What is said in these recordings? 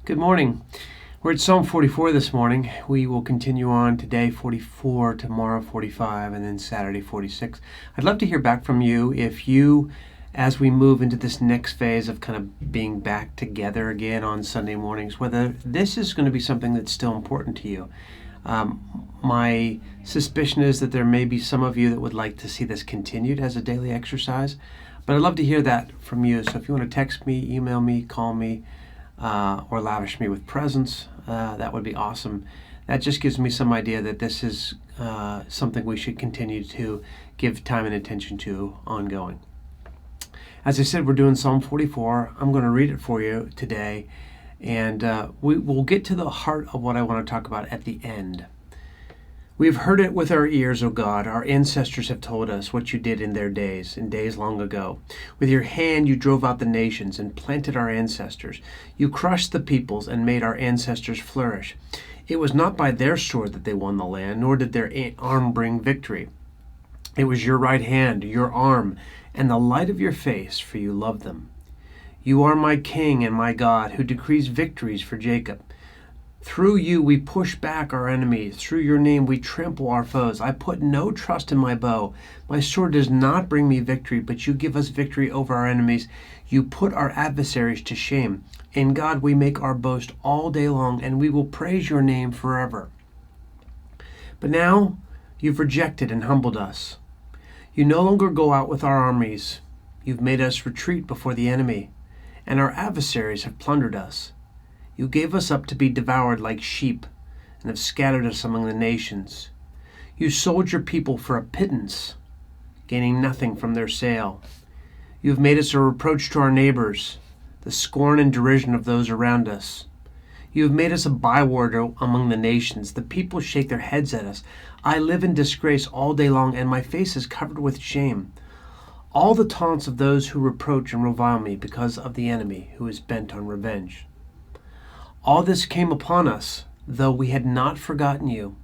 Good morning. We're at Psalm 44 this morning. We will continue on today 44, tomorrow 45, and then Saturday 46. I'd love to hear back from you if you, as we move into this next phase of kind of being back together again on Sunday mornings, whether this is going to be something that's still important to you. My suspicion is that there may be some of you that would like to see this continued as a daily exercise, but I'd love to hear that from you. So if you want to text me, email me, call me, or lavish me with presents, that would be awesome. That just gives me some idea that this is something we should continue to give time and attention to ongoing. As I said, we're doing Psalm 44. I'm going to read it for you today, and we'll get to the heart of what I want to talk about at the end. We have heard it with our ears, O God. Our ancestors have told us what you did in their days, in days long ago. With your hand you drove out the nations and planted our ancestors. You crushed the peoples and made our ancestors flourish. It was not by their sword that they won the land, nor did their arm bring victory. It was your right hand, your arm, and the light of your face, for you loved them. You are my King and my God, who decrees victories for Jacob. Through you we push back our enemies. Through your name we trample our foes. I put no trust in my bow. My sword does not bring me victory, but you give us victory over our enemies. You put our adversaries to shame. In God we make our boast all day long, and we will praise your name forever. But now you've rejected and humbled us. You no longer go out with our armies. You've made us retreat before the enemy, and our adversaries have plundered us. You gave us up to be devoured like sheep, and have scattered us among the nations. You sold your people for a pittance, gaining nothing from their sale. You have made us a reproach to our neighbors, the scorn and derision of those around us. You have made us a byword among the nations. The people shake their heads at us. I live in disgrace all day long, and my face is covered with shame. All the taunts of those who reproach and revile me because of the enemy who is bent on revenge. All this came upon us, though we had not forgotten you.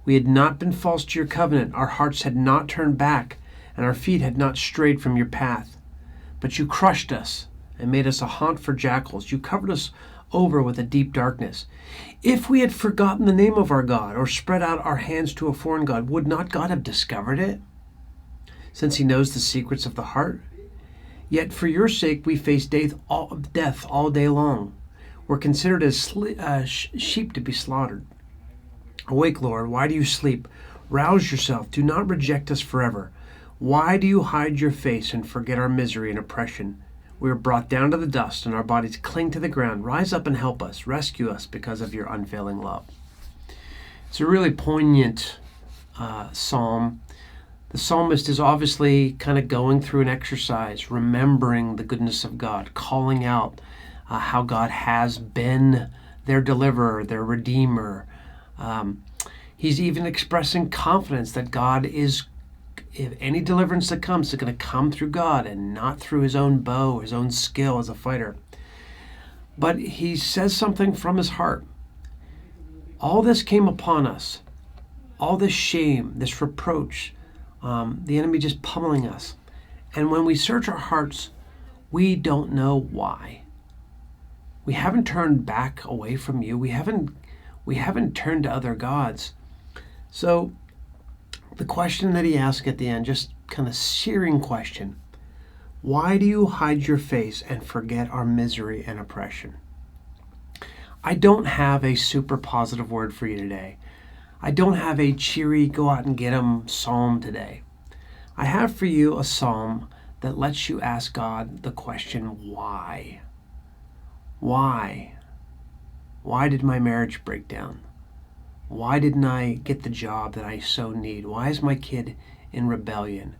We had not been false to your covenant. Our hearts had not turned back, and our feet had not strayed from your path. But you crushed us and made us a haunt for jackals. You covered us over with a deep darkness. If we had forgotten the name of our God, or spread out our hands to a foreign god, would not God have discovered it, since he knows the secrets of the heart? Yet for your sake we face death all day long. We're considered as sheep to be slaughtered. Awake, Lord, why do you sleep? Rouse yourself, do not reject us forever. Why do you hide your face and forget our misery and oppression? We are brought down to the dust, and our bodies cling to the ground. Rise up and help us. Rescue us because of your unfailing love. It's a really poignant psalm. The psalmist is obviously kind of going through an exercise, remembering the goodness of God, calling out how God has been their deliverer, their redeemer. He's even expressing confidence that God is, if any deliverance that comes, is going to come through God and not through his own bow, his own skill as a fighter. But he says something from his heart. All this came upon us, all this shame, this reproach, the enemy just pummeling us. And when we search our hearts, we don't know why. We haven't turned back away from you. We haven't turned to other gods. So the question that he asked at the end, just kind of searing question, why do you hide your face and forget our misery and oppression? I don't have a super positive word for you today. I don't have a cheery, go out and get 'em psalm today. I have for you a psalm that lets you ask God the question, why? Why? Why did my marriage break down? Why didn't I get the job that I so need? Why is my kid in rebellion?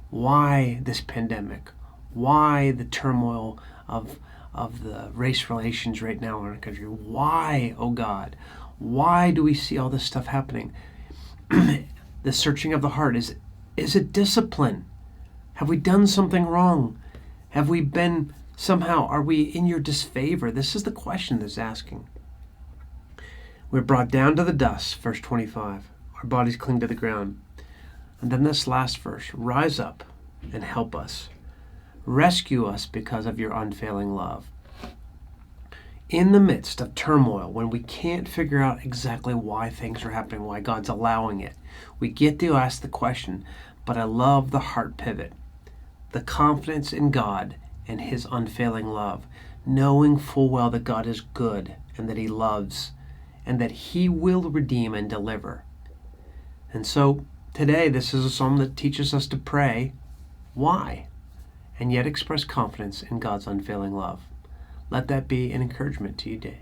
Why this pandemic? Why the turmoil of the race relations right now in our country? Why, oh God? Why do we see all this stuff happening? The searching of the heart, is it discipline? Have we done something wrong? Have we been somehow, are we in your disfavor? This is the question that's asking. We're brought down to the dust, verse 25. Our bodies cling to the ground. And then this last verse, rise up and help us. Rescue us because of your unfailing love. in the midst of turmoil, when we can't figure out exactly why things are happening, why God's allowing it, we get to ask the question, but I love the heart pivot. The confidence in God and His unfailing love, knowing full well that God is good and that He loves and that He will redeem and deliver. And so today, this is a psalm that teaches us to pray, why? And yet express confidence in God's unfailing love. Let that be an encouragement to you today.